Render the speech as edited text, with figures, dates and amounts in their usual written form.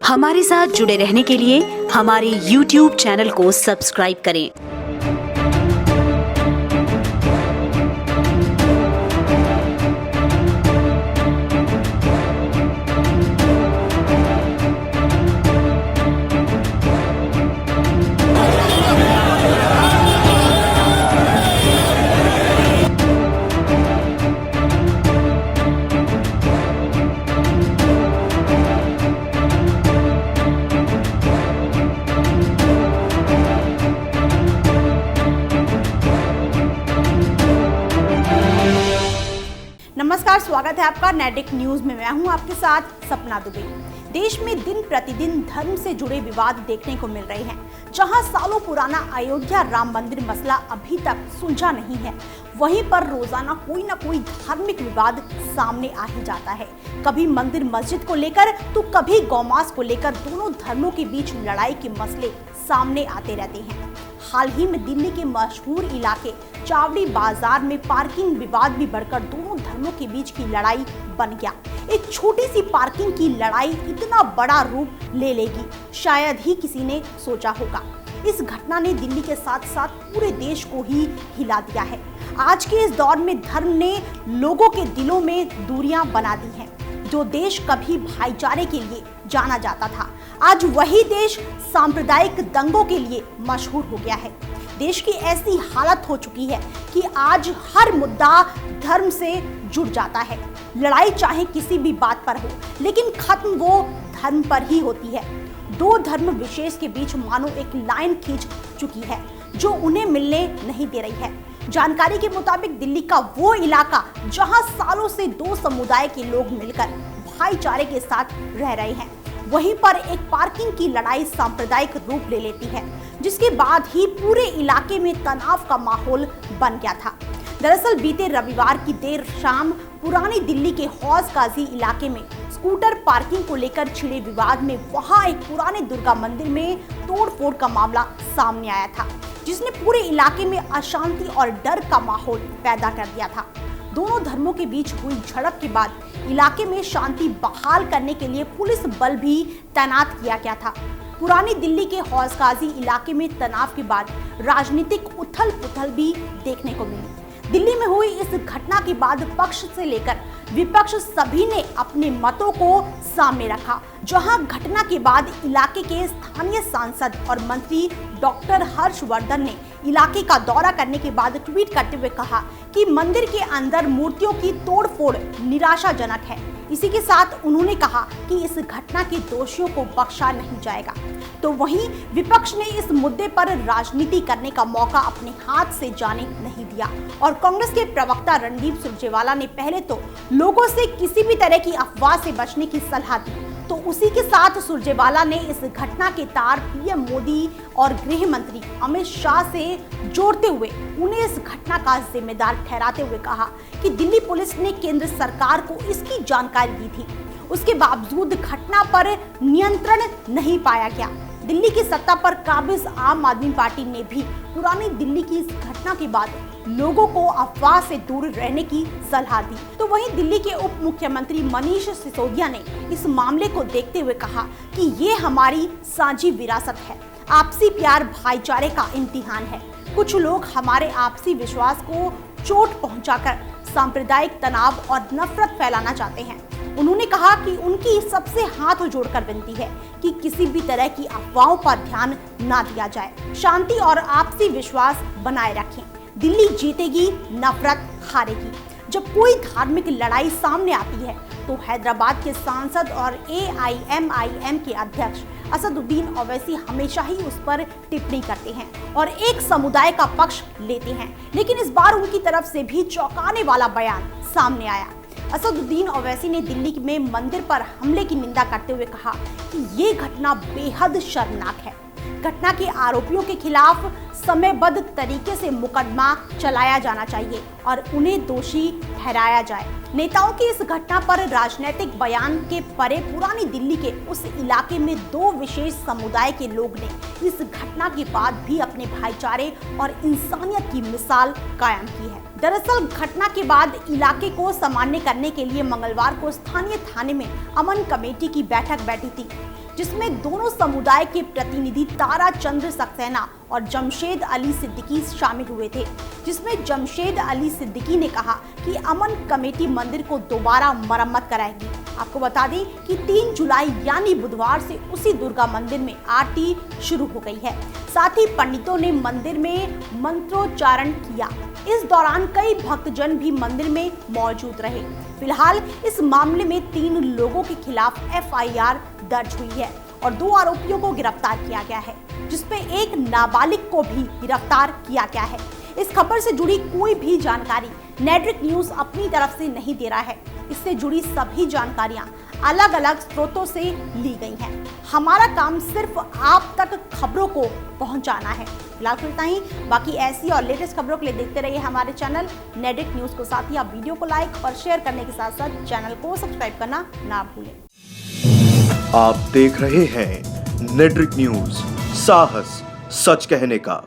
हमारे साथ जुड़े रहने के लिए हमारे YouTube चैनल को सब्सक्राइब करें। नमस्कार, स्वागत है आपका नैतिक न्यूज में। मैं हूं आपके साथ सपना दुबे। देश में दिन प्रतिदिन धर्म से जुड़े विवाद देखने को मिल रहे हैं। जहां सालों पुराना अयोध्या राम मंदिर मसला अभी तक सुलझा नहीं है, वहीं पर रोजाना कोई न कोई धार्मिक विवाद सामने आ ही जाता है। कभी मंदिर मस्जिद को लेकर तो कभी गौमांस को लेकर दोनों धर्मों के बीच लड़ाई के मसले सामने आते रहते हैं। हाल ही में दिल्ली के मशहूर इलाके चावड़ी बाजार में पार्किंग विवाद भी बढ़कर दोनों धर्मों के बीच की लड़ाई बन गया। एक छोटी सी पार्किंग की लड़ाई इतना बड़ा रूप ले लेगी, शायद ही किसी ने सोचा होगा। इस घटना ने दिल्ली के साथ साथ पूरे देश को ही हिला दिया है। आज के इस दौर में धर्म ने लोगों के दिलों में दूरियां बना दी हैं। जो देश कभी भाईचारे के लिए जाना जाता था, आज वही देश सांप्रदायिक दंगों के लिए मशहूर हो गया है। देश की ऐसी हालत हो चुकी है कि आज हर मुद्दा धर्म से जुड़ जाता है। लड़ाई चाहे किसी भी बात पर हो, लेकिन खत्म वो धर्म पर ही होती है। दो धर्म विशेष के बीच मानो एक लाइन खींच चुकी है जो उन्हें मिलने नहीं दे रही है। जानकारी के मुताबिक दिल्ली का वो इलाका जहां सालों से दो समुदाय के लोग मिलकर भाईचारे के साथ रह रहे हैं, वहीं पर एक पार्किंग की लड़ाई सांप्रदायिक रूप ले लेती है, जिसके बाद ही पूरे इलाके में तनाव का माहौल बन गया था। दरअसल बीते रविवार की देर शाम पुरानी दिल्ली के हौज गाजी इलाके में स्कूटर पार्किंग को लेकर छिड़े विवाद में वहां एक पुराने दुर्गा मंदिर में तोड़फोड़ का मामला सामने आया था, जिसने पूरे इलाके में अशांति और डर का माहौल पैदा कर दिया था। दोनों धर्मों के बीच हुई झड़प के बाद इलाके में शांति बहाल करने के लिए पुलिस बल भी तैनात किया गया था। पुरानी दिल्ली के हौज गाजी इलाके में तनाव के बाद राजनीतिक उथल पुथल भी देखने को मिली। दिल्ली में हुई इस घटना के बाद पक्ष से लेकर विपक्ष सभी ने अपने मतों को सामने रखा। जहां घटना के बाद इलाके के स्थानीय सांसद और मंत्री डॉक्टर हर्षवर्धन ने इलाके का दौरा करने के बाद ट्वीट करते हुए कहा कि मंदिर के अंदर मूर्तियों की तोड़फोड़ निराशाजनक है। इसी के साथ उन्होंने कहा कि इस घटना के दोषियों को बख्शा नहीं जाएगा। तो वहीं विपक्ष ने इस मुद्दे पर राजनीति करने का मौका अपने हाथ से जाने नहीं दिया और कांग्रेस के प्रवक्ता रणदीप सुरजेवाला ने पहले तो लोगों से किसी भी तरह की अफवाह से बचने की सलाह दी, तो उसी के साथ सुरजेवाला ने इस घटना के तार पीएम मोदी और गृह मंत्री अमित शाह से जोड़ते हुए उन्हें इस घटना का जिम्मेदार ठहराते हुए कहा कि दिल्ली पुलिस ने केंद्र सरकार को इसकी जानकारी दी थी, उसके बावजूद घटना पर नियंत्रण नहीं पाया गया। दिल्ली की सत्ता पर काबिज आम आदमी पार्टी ने भी पुरानी दिल्ली की इस घटना के बाद लोगों को अफवाह से दूर रहने की सलाह दी। तो वहीं दिल्ली के उप मुख्यमंत्री मनीष सिसोदिया ने इस मामले को देखते हुए कहा कि ये हमारी साझी विरासत है, आपसी प्यार भाईचारे का इम्तिहान है। कुछ लोग हमारे आपसी विश्वास को चोट पहुंचाकर सांप्रदायिक तनाव और नफरत फैलाना चाहते हैं। उन्होंने कहा कि उनकी सबसे हाथ जोड़कर विनती है कि किसी भी तरह की अफवाहों पर ध्यान ना दिया जाए, शांति और आपसी विश्वास बनाए रखें। दिल्ली जीतेगी, नफरत हारेगी। जब कोई धार्मिक लड़ाई सामने आती है तो हैदराबाद के सांसद और AIMIM के अध्यक्ष असदुद्दीन ओवैसी हमेशा ही उस पर टिप्पणी करते हैं और एक समुदाय का पक्ष लेते हैं, लेकिन इस बार उनकी तरफ से भी चौंकाने वाला बयान सामने आया। असदुद्दीन ओवैसी ने दिल्ली में मंदिर पर हमले की निंदा करते हुए कहा कि ये घटना बेहद शर्मनाक है। घटना के आरोपियों के खिलाफ समयबद्ध तरीके से मुकदमा चलाया जाना चाहिए और उन्हें दोषी ठहराया जाए। नेताओं की इस घटना पर राजनीतिक बयान के परे पुरानी दिल्ली के उस इलाके में दो विशेष समुदाय के लोग ने इस घटना के बाद भी अपने भाईचारे और इंसानियत की मिसाल कायम की है। दरअसल घटना के बाद इलाके को सामान्य करने के लिए मंगलवार को स्थानीय थाने में अमन कमेटी की बैठक बैठी थी। जिसमें दोनों समुदाय के प्रतिनिधि तारा चंद्र सक्सेना और जमशेद अली सिद्दीकी शामिल हुए थे, जिसमें जमशेद अली सिद्दीकी ने कहा कि अमन कमेटी मंदिर को दोबारा मरम्मत कराएगी। आपको बता दें कि 3 जुलाई यानी बुधवार से उसी दुर्गा मंदिर में आरती शुरू हो गई है। साथ ही पंडितों ने मंदिर में मंत्रोच्चारण किया। इस दौरान कई भक्तजन भी मंदिर में मौजूद रहे। फिलहाल इस मामले में 3 लोगों के खिलाफ FIR दर्ज हुई है और 2 आरोपियों को गिरफ्तार किया गया है, जिसमें एक नाबालिग को भी गिरफ्तार किया गया है। इस खबर से जुड़ी कोई भी जानकारी नेडिक न्यूज अपनी तरफ से नहीं दे रहा है। इससे जुड़ी सभी जानकारियां अलग अलग स्रोतों से ली गई हैं। हमारा काम सिर्फ आप तक खबरों को पहुंचाना है। फिलहाल इतना ही। बाकी ऐसी और लेटेस्ट खबरों के लिए देखते रहिए हमारे चैनल नेडिक न्यूज को। साथ ही आप वीडियो को लाइक और शेयर करने के साथ साथ चैनल को सब्सक्राइब करना ना भूलें। आप देख रहे हैं नेडिक न्यूज, साहस सच कहने का।